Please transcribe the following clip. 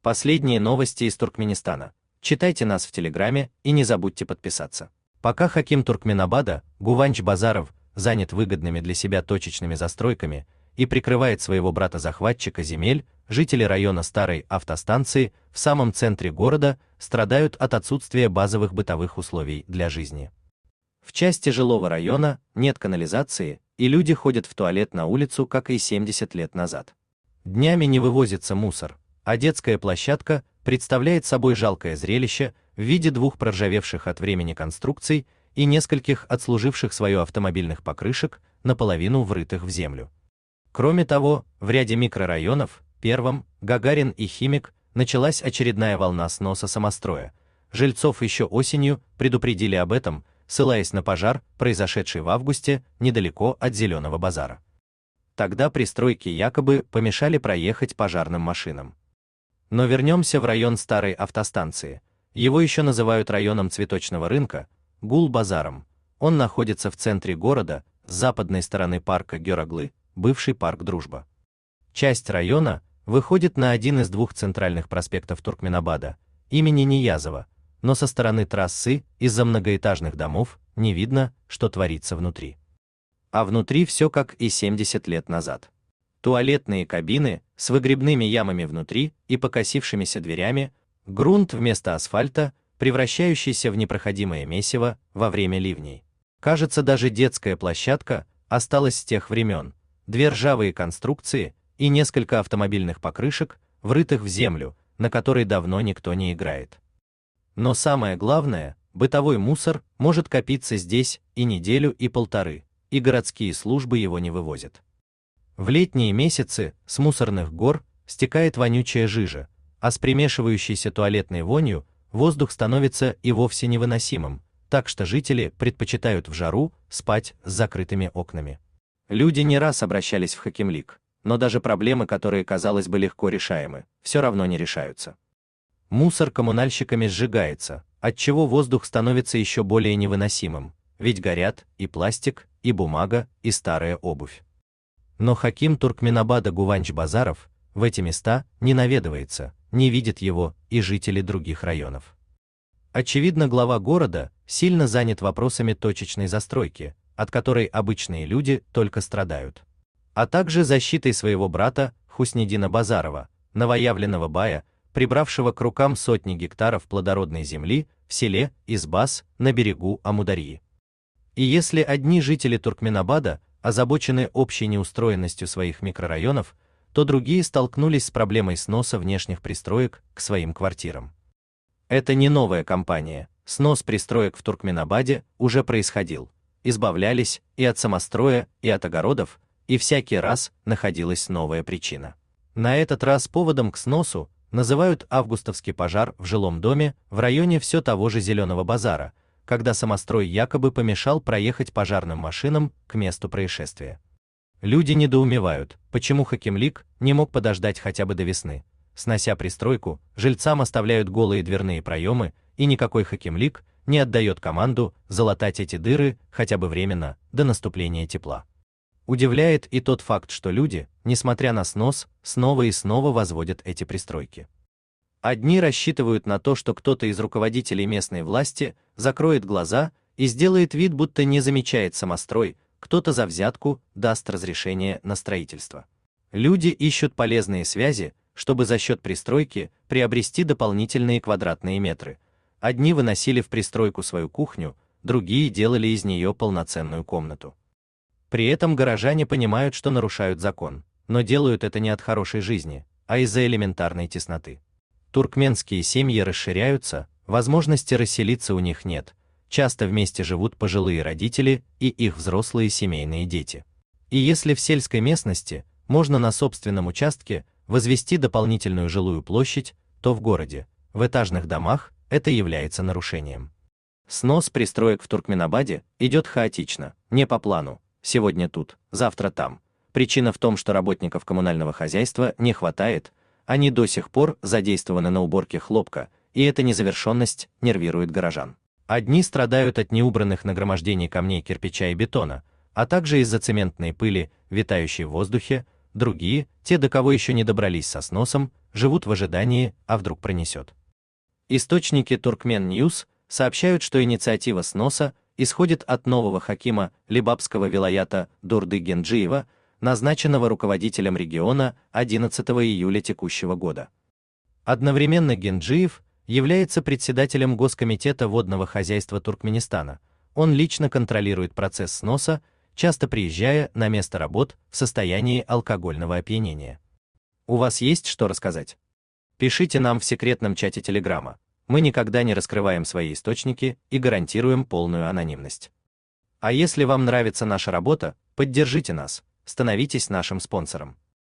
Последние новости из Туркменистана. Читайте нас в Телеграме и не забудьте подписаться. Пока хаким Туркменабада, Гуванч Базаров, занят выгодными для себя точечными застройками и прикрывает своего брата-захватчика земель, жители района старой автостанции в самом центре города страдают от отсутствия базовых бытовых условий для жизни. В части жилого района нет канализации, и люди ходят в туалет на улицу, как и 70 лет назад. Днями не вывозится мусор, а детская площадка представляет собой жалкое зрелище в виде двух проржавевших от времени конструкций и нескольких отслуживших свое автомобильных покрышек, наполовину врытых в землю. Кроме того, в ряде микрорайонов, Первом, Гагарин и Химик, началась очередная волна сноса самостроя. Жильцов еще осенью предупредили об этом, ссылаясь на пожар, произошедший в августе недалеко от Зеленого базара. Тогда пристройки якобы помешали проехать пожарным машинам. Но вернемся в район старой автостанции. Его еще называют районом цветочного рынка, Гул-базаром. Он находится в центре города, с западной стороны парка Гераглы, бывший парк Дружба. Часть района выходит на один из двух центральных проспектов Туркменабада, имени Ниязова, но со стороны трассы из-за многоэтажных домов не видно, что творится внутри. А внутри все как и 70 лет назад. Туалетные кабины с выгребными ямами внутри и покосившимися дверями, грунт вместо асфальта, превращающийся в непроходимое месиво во время ливней. Кажется, даже детская площадка осталась с тех времен, две ржавые конструкции и несколько автомобильных покрышек, врытых в землю, на которой давно никто не играет. Но самое главное, бытовой мусор может копиться здесь и неделю, и полторы, и городские службы его не вывозят. В летние месяцы с мусорных гор стекает вонючая жижа, а с примешивающейся туалетной вонью воздух становится и вовсе невыносимым, так что жители предпочитают в жару спать с закрытыми окнами. Люди не раз обращались в Хакимлик, но даже проблемы, которые, казалось бы, легко решаемы, все равно не решаются. Мусор коммунальщиками сжигается, отчего воздух становится еще более невыносимым, ведь горят и пластик, и бумага, и старая обувь. Но хаким Туркменабада Гуванч Базаров в эти места не наведывается, не видит его и жители других районов. Очевидно, глава города сильно занят вопросами точечной застройки, от которой обычные люди только страдают, а также защитой своего брата Хуснидина Базарова, новоявленного бая, прибравшего к рукам сотни гектаров плодородной земли в селе Избас на берегу Амударьи. И если одни жители Туркменабада озабочены общей неустроенностью своих микрорайонов, то другие столкнулись с проблемой сноса внешних пристроек к своим квартирам. Это не новая кампания, снос пристроек в Туркменабаде уже происходил, избавлялись и от самостроя, и от огородов, и всякий раз находилась новая причина. На этот раз поводом к сносу называют августовский пожар в жилом доме в районе все того же Зеленого базара, когда самострой якобы помешал проехать пожарным машинам к месту происшествия. Люди недоумевают, почему Хакимлик не мог подождать хотя бы до весны. Снося пристройку, жильцам оставляют голые дверные проемы, и никакой Хакимлик не отдает команду залатать эти дыры хотя бы временно, до наступления тепла. Удивляет и тот факт, что люди, несмотря на снос, снова и снова возводят эти пристройки. Одни рассчитывают на то, что кто-то из руководителей местной власти закроет глаза и сделает вид, будто не замечает самострой, кто-то за взятку даст разрешение на строительство. Люди ищут полезные связи, чтобы за счет пристройки приобрести дополнительные квадратные метры. Одни выносили в пристройку свою кухню, другие делали из нее полноценную комнату. При этом горожане понимают, что нарушают закон, но делают это не от хорошей жизни, а из-за элементарной тесноты. Туркменские семьи расширяются, возможности расселиться у них нет, часто вместе живут пожилые родители и их взрослые семейные дети. И если в сельской местности можно на собственном участке возвести дополнительную жилую площадь, то в городе, в этажных домах, это является нарушением. Снос пристроек в Туркменабаде идет хаотично, не по плану, сегодня тут, завтра там. Причина в том, что работников коммунального хозяйства не хватает, они до сих пор задействованы на уборке хлопка, и эта незавершенность нервирует горожан. Одни страдают от неубранных нагромождений камней, кирпича и бетона, а также из-за цементной пыли, витающей в воздухе, другие, те, до кого еще не добрались со сносом, живут в ожидании, а вдруг пронесет. Источники Туркмен Ньюс сообщают, что инициатива сноса исходит от нового хакима Либабского вилаята Дурды Генджиева, назначенного руководителем региона 11 июля текущего года. Одновременно Генджиев является председателем Госкомитета водного хозяйства Туркменистана. Он лично контролирует процесс сноса, часто приезжая на место работ в состоянии алкогольного опьянения. У вас есть что рассказать? Пишите нам в секретном чате Телеграма. Мы никогда не раскрываем свои источники и гарантируем полную анонимность. А если вам нравится наша работа, поддержите нас, становитесь нашим спонсором.